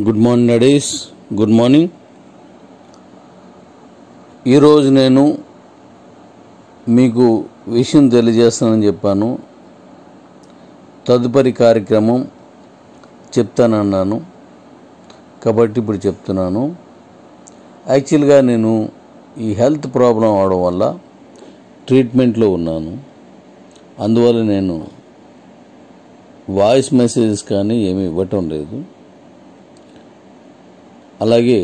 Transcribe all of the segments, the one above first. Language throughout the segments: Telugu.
Good morning daddy's, good morning. ఈరోజు నేను మీకు విషయం తెలియజేస్తానని చెప్పాను. తదుపరి కార్యక్రమం చెప్తానన్నాను కాబట్టి ఇప్పుడు చెప్తున్నాను. యాక్చువల్గా నేను ఈ హెల్త్ ప్రాబ్లం అవడం వల్ల ట్రీట్మెంట్లో ఉన్నాను. అందువల్ల నేను వాయిస్ మెసేజెస్ కానీ ఏమీ ఇవ్వటం లేదు. అలాగే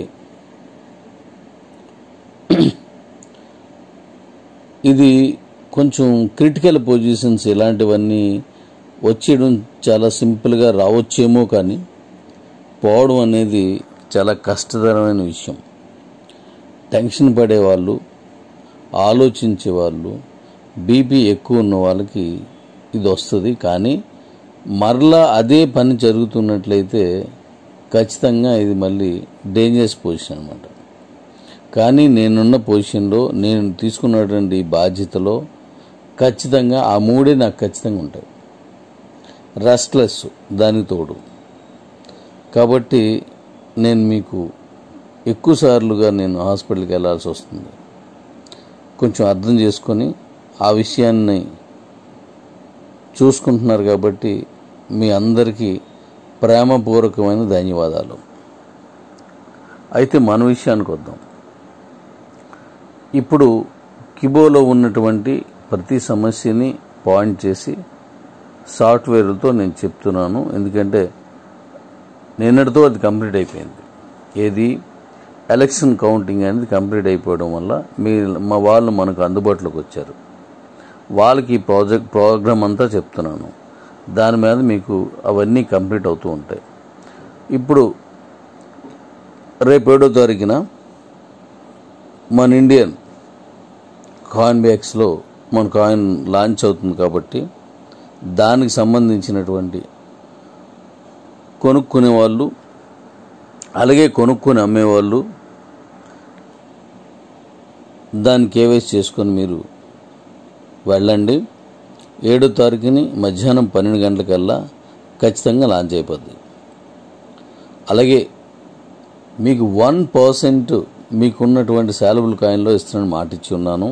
ఇది కొంచెం క్రిటికల్ పొజిషన్స్ ఇలాంటివన్నీ వచ్చేయడం చాలా సింపుల్గా రావచ్చేమో, కానీ పోవడం అనేది చాలా కష్టతరమైన విషయం. టెన్షన్ పడేవాళ్ళు, ఆలోచించేవాళ్ళు, బీపీ ఎక్కువ ఉన్న వాళ్ళకి ఇది వస్తుంది. కానీ మరలా అదే పని జరుగుతున్నట్లయితే ఖచ్చితంగా ఇది మళ్ళీ డేంజరస్ పొజిషన్ అన్నమాట. కానీ నేనున్న పొజిషన్లో, నేను తీసుకున్నటువంటి బాధ్యతలో ఖచ్చితంగా ఆ మూడే నాకు ఖచ్చితంగా ఉంటాయి. రెస్ట్లెస్ దానికి తోడు. కాబట్టి నేను మీకు ఎక్కువ సార్లుగా నేను హాస్పిటల్కి వెళ్ళాల్సి వస్తుంది. కొంచెం అర్థం చేసుకొని ఆ విషయాన్ని చూసుకుంటున్నారు కాబట్టి మీ అందరికీ ప్రేమపూర్వకమైన ధన్యవాదాలు. అయితే మన విషయానికి వద్దాం. ఇప్పుడు కిబోలో ఉన్నటువంటి ప్రతి సమస్యని పాయింట్ చేసి సాఫ్ట్వేర్లతో నేను చెప్తున్నాను. ఎందుకంటే నిన్నటితో అది కంప్లీట్ అయిపోయింది. ఏది ఎలక్షన్ కౌంటింగ్ అనేది కంప్లీట్ అయిపోవడం వల్ల మా వాళ్ళు మనకు అందుబాటులోకి వచ్చారు. వాళ్ళకి ఈ ప్రోగ్రామ్ అంతా చెప్తున్నాను. దాని మీద మీకు అవన్నీ కంప్లీట్ అవుతూ ఉంటాయి. ఇప్పుడు రేపు 7వ తారీఖున మన ఇండియన్ కాయిన్ బ్యాగ్స్లో మన కాయిన్ లాంచ్ అవుతుంది. కాబట్టి దానికి సంబంధించినటువంటి కొనుక్కునే వాళ్ళు, అలాగే కొనుక్కొని అమ్మేవాళ్ళు దాన్ని కేవైసీ చేసుకొని మీరు వెళ్ళండి. 7వ తారీఖుని మధ్యాహ్నం 12 గంటలకల్లా ఖచ్చితంగా లాంచ్ అయిపోద్ది. అలాగే మీకు 1% మీకున్నటువంటి శాలబుల్ కాయిన్లో ఇస్తున్నాను మాట ఇచ్చి ఉన్నాను.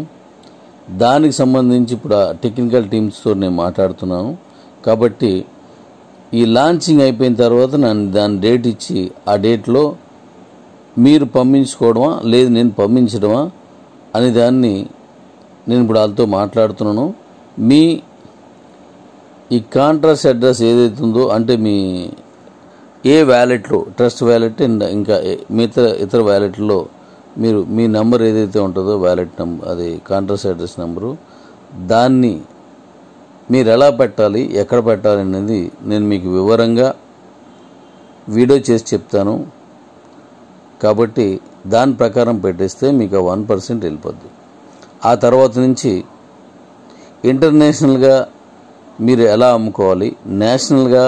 దానికి సంబంధించి ఇప్పుడు టెక్నికల్ టీమ్స్తో నేను మాట్లాడుతున్నాను. కాబట్టి ఈ లాంచింగ్ అయిపోయిన తర్వాత దాని డేట్ ఇచ్చి ఆ డేట్లో మీరు పంపించుకోవడమా లేదు నేను పంపించడమా అనే దాన్ని నేను ఇప్పుడు వాళ్ళతో మాట్లాడుతున్నాను. మీ ఈ కాంట్రాక్ట్ అడ్రస్ ఏదైతే ఉందో, అంటే మీ ఏ వ్యాలెట్లో, ట్రస్ట్ వ్యాలెట్ ఇంకా మిగతా ఇతర వ్యాలెట్లో మీరు మీ నంబర్ ఏదైతే ఉంటుందో వ్యాలెట్ నంబర్, అది కాంట్రాక్ట్ అడ్రస్ నెంబరు, దాన్ని మీరు ఎలా పెట్టాలి, ఎక్కడ పెట్టాలి అనేది నేను మీకు వివరంగా వీడియో చేసి చెప్తాను. కాబట్టి దాని ప్రకారం పెట్టేస్తే మీకు 1% వెళ్ళిపోద్ది. ఆ తర్వాత నుంచి ఇంటర్నేషనల్గా మీరు ఎలా అమ్ముకోవాలి, నేషనల్గా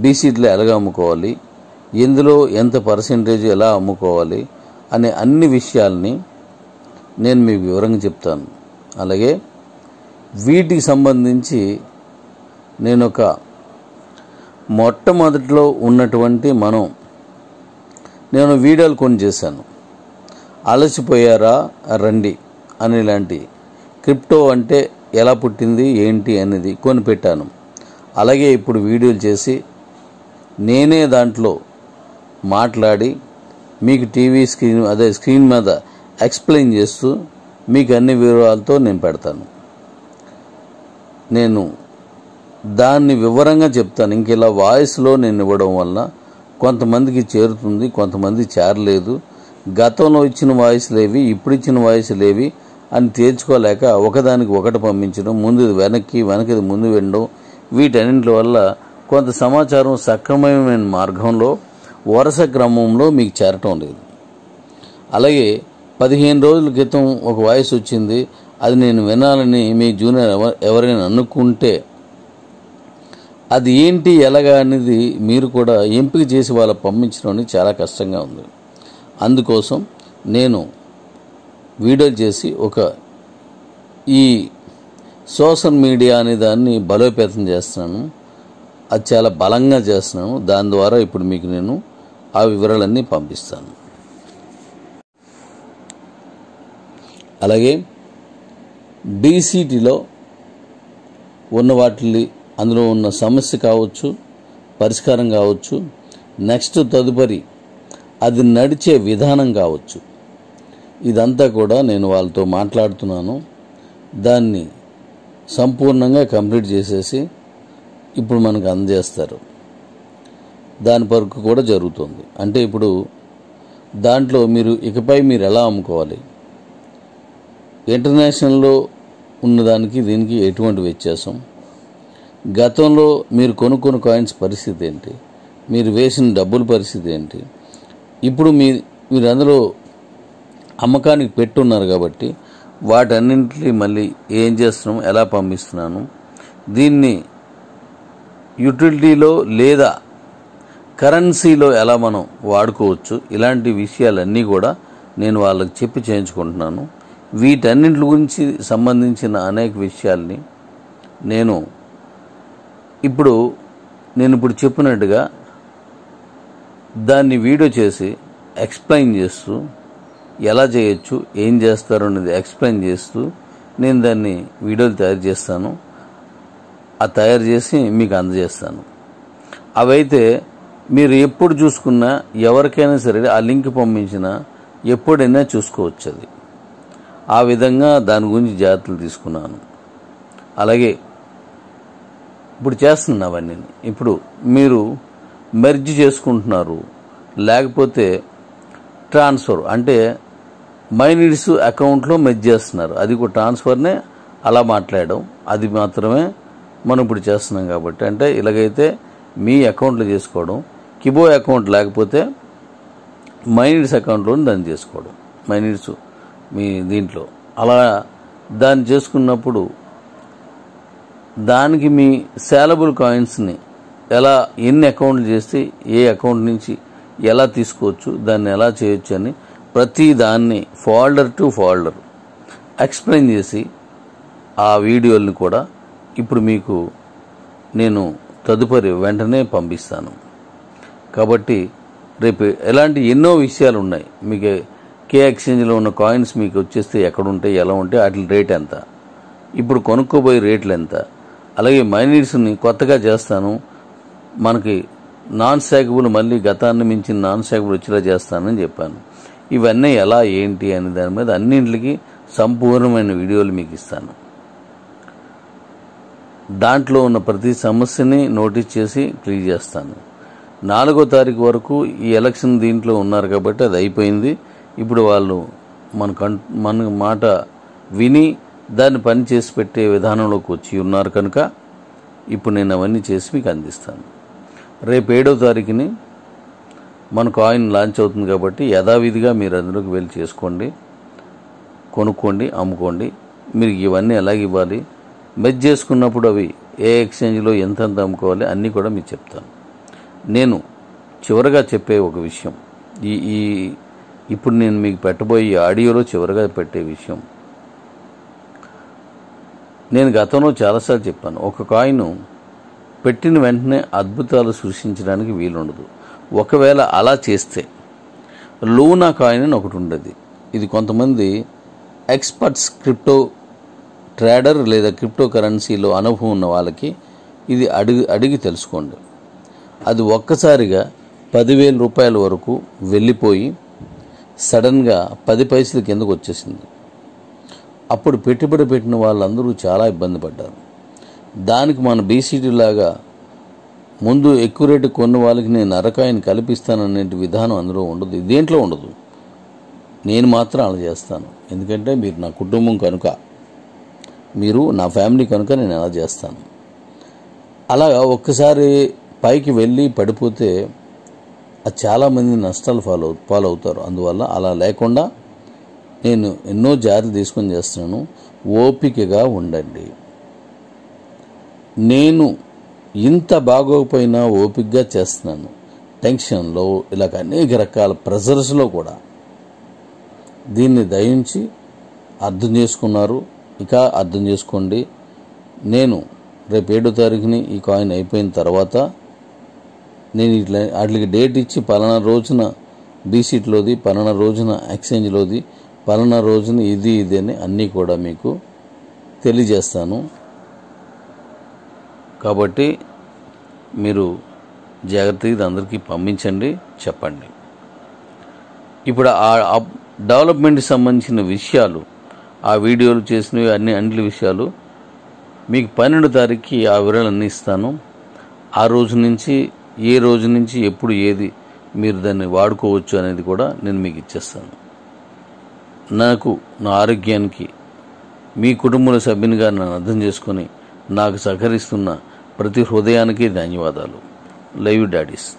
డీసీట్లో ఎలాగ అమ్ముకోవాలి, ఎందులో ఎంత పర్సెంటేజ్ ఎలా అమ్ముకోవాలి అనే అన్ని విషయాల్ని నేను మీకు వివరంగా చెప్తాను. అలాగే వీటికి సంబంధించి నేను ఒక మొట్టమొదటిలో ఉన్నటువంటి నేను వీడియోలు కొన్ని చేశాను. అలసిపోయారా రండి అని ఇలాంటి క్రిప్టో అంటే ఎలా పుట్టింది ఏంటి అనేది కొన్ని పెట్టాను. అలాగే ఇప్పుడు వీడియోలు చేసి నేనే దాంట్లో మాట్లాడి మీకు టీవీ స్క్రీన్ మీద ఎక్స్ప్లెయిన్ చేస్తూ మీకు అన్ని వివరాలతో నేను పెడతాను. నేను దాన్ని వివరంగా చెప్తాను. ఇంక ఇలా వాయిస్లో నేను ఇవ్వడం వల్ల కొంతమందికి చేరుతుంది, కొంతమంది చేరలేదు. గతంలో ఇచ్చిన వాయిస్లేవి, ఇప్పుడు ఇచ్చిన వాయిస్లేవి అని తేల్చుకోలేక ఒకదానికి ఒకటి పంపించడం, ముందు వెనక్కి ముందు వెళ్ళడం, వీటన్నింటి వల్ల కొంత సమాచారం సక్రమమైన మార్గంలో వరుస క్రమంలో మీకు చేరటం లేదు. అలాగే 15 రోజుల క్రితం ఒక వాయిస్ వచ్చింది, అది నేను వినాలని మీ జూనియర్ ఎవరైనా అనుకుంటే అది ఏంటి ఎలాగా అనేది మీరు కూడా ఎంపిక చేసి వాళ్ళ పంపించడం అనేది చాలా కష్టంగా ఉంది. అందుకోసం నేను వీడియో చేసి ఈ సోషల్ మీడియా అనే దాన్ని బలోపేతం చేస్తున్నాను. అది చాలా బలంగా చేస్తున్నాను. దాని ద్వారా ఇప్పుడు మీకు నేను ఆ వివరాలన్నీ పంపిస్తాను. అలాగే డీసీటీలో ఉన్న వాటిని, అందులో ఉన్న సమస్య కావచ్చు, పరిష్కారం కావచ్చు, నెక్స్ట్ తదుపరి అది నడిచే విధానం కావచ్చు, ఇదంతా కూడా నేను వాళ్ళతో మాట్లాడుతున్నాను. దాన్ని సంపూర్ణంగా కంప్లీట్ చేసేసి ఇప్పుడు మనకు అందజేస్తారు. దాని వరకు కూడా జరుగుతుంది. అంటే ఇప్పుడు దాంట్లో ఇకపై మీరు ఎలా అమ్ముకోవాలి, ఇంటర్నేషనల్లో ఉన్నదానికి దీనికి ఎటువంటి వ్యత్యాసం, గతంలో మీరు కొనుక్కున్న కాయిన్స్ పరిస్థితి ఏంటి, మీరు వేసిన డబ్బుల పరిస్థితి ఏంటి, ఇప్పుడు మీరు అందులో అమ్మకానికి పెట్టున్నారు కాబట్టి వాటన్నింటినీ మళ్ళీ ఏం చేస్తున్నాం, ఎలా పంపిస్తున్నాను, దీన్ని యూటిలిటీలో లేదా కరెన్సీలో ఎలా మనం వాడుకోవచ్చు, ఇలాంటి విషయాలన్నీ కూడా నేను వాళ్ళకి చెప్పి చేయించుకుంటున్నాను. వీటన్నింటి గురించి సంబంధించిన అనేక విషయాల్ని నేను ఇప్పుడు చెప్పినట్టుగా దాన్ని వీడియో చేసి ఎక్స్ప్లెయిన్ చేస్తూ ఎలా చేయొచ్చు, ఏం చేస్తారు అనేది ఎక్స్ప్లెయిన్ చేస్తూ నేను దాన్ని వీడియోలు తయారు చేస్తాను. ఆ తయారు చేసి మీకు అందజేస్తాను. అవైతే మీరు ఎప్పుడు చూసుకున్నా, ఎవరికైనా సరే ఆ లింక్ పంపించినా ఎప్పుడైనా చూసుకోవచ్చు. అది ఆ విధంగా దాని గురించి జాగ్రత్తలు తీసుకున్నాను. అలాగే ఇప్పుడు చేస్తున్నా అవన్నీ. ఇప్పుడు మీరు మెర్జ్ చేసుకుంటున్నారు, లేకపోతే ట్రాన్స్ఫర్ అంటే మైనీడ్స్ అకౌంట్లో మెర్జ్ చేస్తున్నారు, అది కూడా ట్రాన్స్ఫర్నే అలా మాట్లాడడం, అది మాత్రమే మనం ఇప్పుడు చేస్తున్నాం. కాబట్టి అంటే ఇలాగైతే మీ అకౌంట్లో చేసుకోవడం, కిబో అకౌంట్ లేకపోతే మైనీడ్స్ అకౌంట్లో దాన్ని చేసుకోవడం, మైనీడ్స్ మీ దీంట్లో అలా దాన్ని చేసుకున్నప్పుడు దానికి మీ సేలబుల్ కాయిన్స్ని ఎలా, ఎన్ని అకౌంట్లు చేస్తే ఏ అకౌంట్ నుంచి ఎలా తీసుకోవచ్చు, దాన్ని ఎలా చేయొచ్చు అని ప్రతి దాన్ని ఫోల్డర్ టు ఫోల్డర్ ఎక్స్ప్లెయిన్ చేసి ఆ వీడియోల్ని కూడా ఇప్పుడు మీకు నేను తదుపరి వెంటనే పంపిస్తాను. కాబట్టి రేపు ఎలాంటి ఎన్నో విషయాలు ఉన్నాయి. మీకు కే ఎక్స్చేంజ్లో ఉన్న కాయిన్స్ మీకు వచ్చేస్తే ఎక్కడ ఉంటాయి, ఎలా ఉంటాయి, వాటి రేట్ ఎంత, ఇప్పుడు కొనుక్కోబోయే రేట్లు ఎంత, అలాగే మైనీడ్స్ని కొత్తగా చేస్తాను, మనకి నాన్ స్టాకబుల్ మళ్ళీ గతాన్ని మించిన నాన్ స్టాకబుల్ వచ్చేలా చేస్తానని చెప్పాను. ఇవన్నీ ఎలా ఏంటి అనే దాని మీద అన్నింటికి సంపూర్ణమైన వీడియోలు మీకు ఇస్తాను. దాంట్లో ఉన్న ప్రతి సమస్యని నోటీస్ చేసి క్లియర్ చేస్తాను. 4వ తారీఖు వరకు ఈ ఎలక్షన్ దీంట్లో ఉన్నారు కాబట్టి అది అయిపోయింది. ఇప్పుడు వాళ్ళు మన మాట విని దాన్ని పని చేసి పెట్టే విధానంలోకి వచ్చి ఉన్నారు కనుక ఇప్పుడు నేను అవన్నీ చేసి మీకు అందిస్తాను. రేపు 7వ తారీఖుని మన కాయిన్ లాంచ్ అవుతుంది కాబట్టి యథావిధిగా మీరు అందులోకి వెళ్ళి చేసుకోండి, కొనుక్కోండి, అమ్ముకోండి. మీరు ఇవన్నీ ఎలాగ ఇవ్వాలి, మెర్జ్ చేసుకున్నప్పుడు అవి ఏ ఎక్స్చేంజ్లో ఎంతెంత అమ్ముకోవాలి అన్నీ కూడా మీకు చెప్తాను. నేను చివరగా చెప్పే ఒక విషయం, ఇప్పుడు నేను మీకు పెట్టబోయే ఆడియోలో చివరగా పెట్టే విషయం, నేను గతంలో చాలాసార్లు చెప్పాను, ఒక కాయిన్ పెట్టిన వెంటనే అద్భుతాలు సృష్టించడానికి వీలుండదు. ఒకవేళ అలా చేస్తే లూనా కాయిన్ అని ఒకటి ఉండేది. ఇది కొంతమంది ఎక్స్పర్ట్స్, క్రిప్టో ట్రేడర్ లేదా క్రిప్టో కరెన్సీలో అనుభవం ఉన్న వాళ్ళకి ఇది అడిగి తెలుసుకోండి. అది ఒక్కసారిగా 10,000 రూపాయల వరకు వెళ్ళిపోయి సడన్గా 10 పైసలు కిందకు వచ్చేసింది. అప్పుడు పెట్టుబడి పెట్టిన వాళ్ళందరూ చాలా ఇబ్బంది పడ్డారు. దానికి మన బీసీటీ లాగా ముందు ఎక్కువ రేటు కొన్న వాళ్ళకి నేను అరకాయని కల్పిస్తాననే విధానం అందులో ఉండదు, దేంట్లో ఉండదు. నేను మాత్రం అలా చేస్తాను, ఎందుకంటే మీరు నా కుటుంబం కనుక, మీరు నా ఫ్యామిలీ కనుక నేను అలా చేస్తాను. అలాగా ఒక్కసారి పైకి వెళ్ళి పడిపోతే అది చాలామంది నష్టాలు పాలవుతారు. అందువల్ల అలా లేకుండా నేను ఎన్నో జాగ్రత్తలు తీసుకొని చేస్తున్నాను. ఓపికగా ఉండండి. నేను ఇంత బాగోకపోయినా ఓపికగా చేస్తున్నాను. టెన్షన్లో ఇలాగ అనేక రకాల ప్రెజర్స్లో కూడా దీన్ని దయించి అర్థం చేసుకున్నారు. ఇక అర్థం చేసుకోండి. నేను రేపు 7వ తారీఖుని ఈ కాయిన్ అయిపోయిన తర్వాత నేను ఇట్లా వాటికి డేట్ ఇచ్చి పలానా రోజున బీసీట్లోది, పలానా రోజున ఎక్స్చేంజ్లోది, పలానా రోజున ఇది అని అన్నీ కూడా మీకు తెలియజేస్తాను. కాబట్టి మీరు జాగ్రత్తగా ఇది అందరికీ పంపించండి, చెప్పండి. ఇప్పుడు ఆ డెవలప్మెంట్కి సంబంధించిన విషయాలు, ఆ వీడియోలు చేసినవి అన్ని విషయాలు మీకు 12వ తారీఖుకి ఆ వివరాలన్నీ ఇస్తాను. ఆ రోజు నుంచి ఏ రోజు నుంచి ఎప్పుడు ఏది మీరు దాన్ని వాడుకోవచ్చు అనేది కూడా నేను మీకు ఇచ్చేస్తాను. నాకు నా ఆరోగ్యానికి మీ కుటుంబ సభ్యునిగా నన్ను అర్థం చేసుకొని నాకు సహకరిస్తున్న ప్రతి హృదయానికి ధన్యవాదాలు. Love you daddy's.